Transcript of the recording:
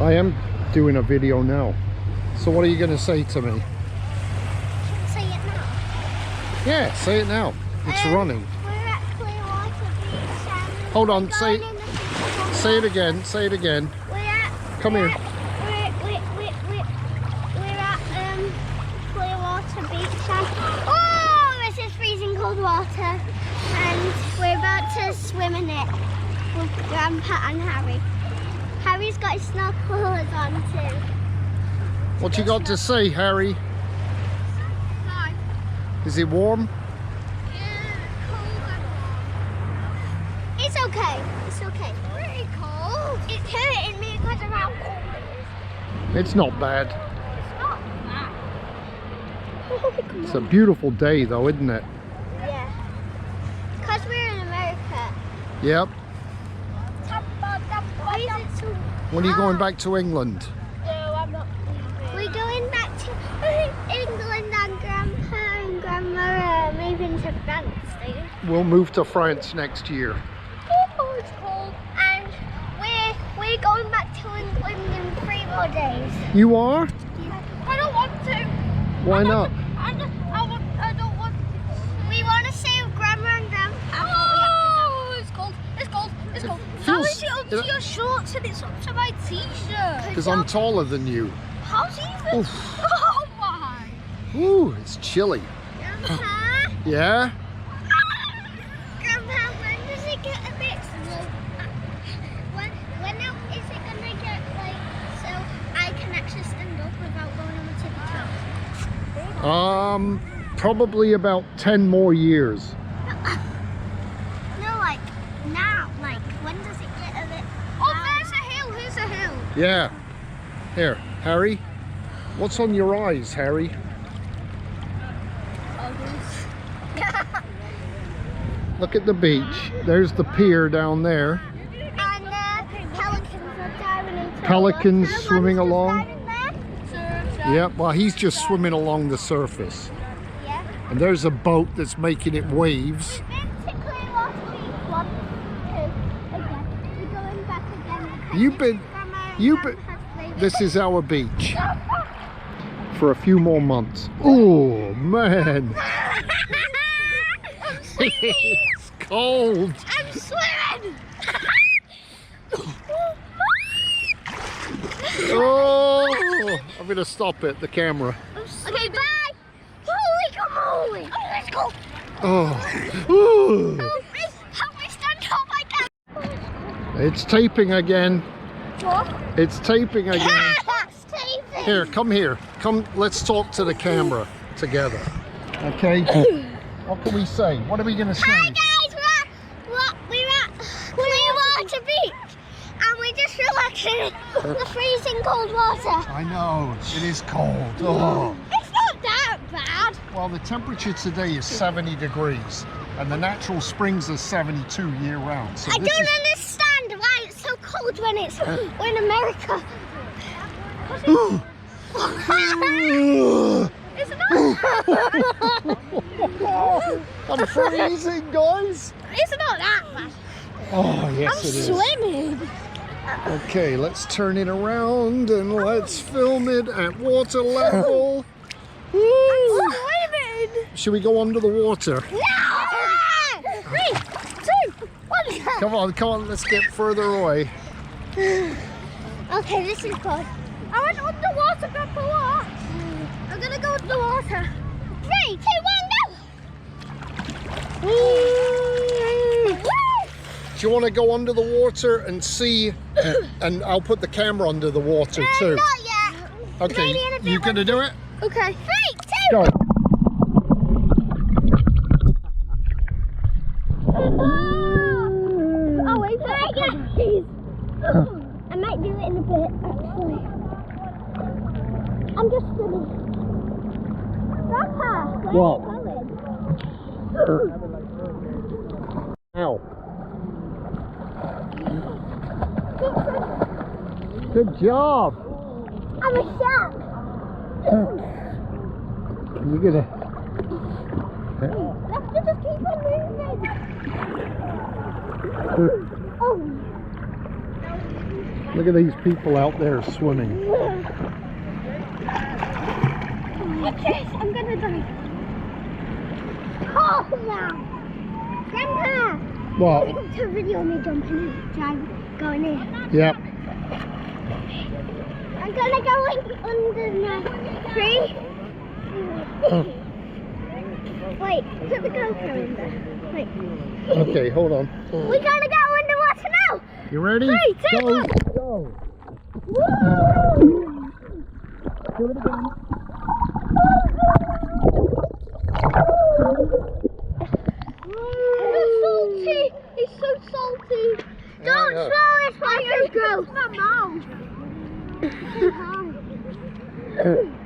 I am doing a video now. So what are you going to say to me? Say it now. Yeah, say it now. It's running. We're at Clearwater Beach and Hold on, we're say going in the beach. say it again. Say it again. Come here. We're at Clearwater Beach and oh, this is freezing cold water and we're about to swim in it with Grandpa and Harry. Harry's got his snorkelers on too. What you got to say, Harry? Hi. Is it warm? It's okay. It's okay. Pretty cold. It's hurting me because of how cold it is. It's not bad. It's not bad. It's a beautiful day though, isn't it? Yeah. Because we're in America. Yep. Why is it so... When are you going back to England? No, I'm not leaving. We're going back to England and Grandpa and Grandma are moving to France, We'll move to France next year. Oh, it's cold. And we're going back to England in 3 more days. You are? I don't want to. Why not? I don't want to. We want to stay with Grandma and Grandpa. Oh, it's cold. It's cold. It's cold. How is it up to your shorts and it's up to my t-shirt? Because I'm taller than you. How's it even? Oof. Oh my. Ooh, it's chilly. Grandpa? Yeah? Grandpa, when does it get a bit slow? When is it going to get like so I can actually stand up without going on the tippy toes? Probably about 10 more years. No, like now. Like when does it get a bit? Oh, there's a hill. Here's a hill. Yeah. Here, Harry. What's on your eyes, Harry? Look at the beach. There's the pier down there. And pelicans are diving into Pelicans the water. swimming One's just along. diving there. Yeah, well, he's just swimming along the surface. Yeah. And there's a boat that's making it waves. We've been to Clearwater Beach 1, 2, again. We're going back again. You've been, this is our beach for a few more months. Oh, man. It's cold. I'm swimming. Oh, I'm going to stop it, the camera. Okay, bye. Holy camoly. Oh, let's go. Oh. Ooh. Help me stand up. I can't. It's taping again. What? It's taping again. That's taping. Here, come here. Come, let's talk to the camera together. Okay? What can we say? What are we going to say? Hi guys, we're at Clearwater Beach and we're just relaxing in the freezing cold water. I know, it is cold. Oh. It's not that bad. Well, the temperature today is 70 degrees and the natural springs are 72 year round. So I don't understand why it's so cold when we're in America. It's not. I'm freezing, guys. It's not that bad. Oh, yes, I'm it is. swimming. Okay, let's turn it around and let's film it at water level. I'm swimming. Should we go under the water? No! 3, 2, 1. Come on, let's get further away. Okay, this is good. I went underwater, Grandpa, what? I'm gonna go underwater. 3, 2, 1, go! Do you want to go under the water and see? And I'll put the camera under the water too. Not yet. Okay, you gonna do it? Okay. 3, 2, Go. Oh, wait, guys. I might do it in a bit, actually. I'm just swimming. Grandpa, where What? are you going? Ow. Good job. I'm a shark. You're gonna. Let's just keep on moving. Oh. Look at these people out there swimming. Okay, I'm gonna die. Oh, wow. Grandpa! What? To video me jumping in, going in. Yep. I'm gonna go in under the tree. Wait, put the GoPro in there. Wait. Okay, hold on. We gotta go underwater now. You ready? 3, 2, 1. Go. Woo! Do it again. It's salty. It's so salty. Don't swallow it. It's my mouth.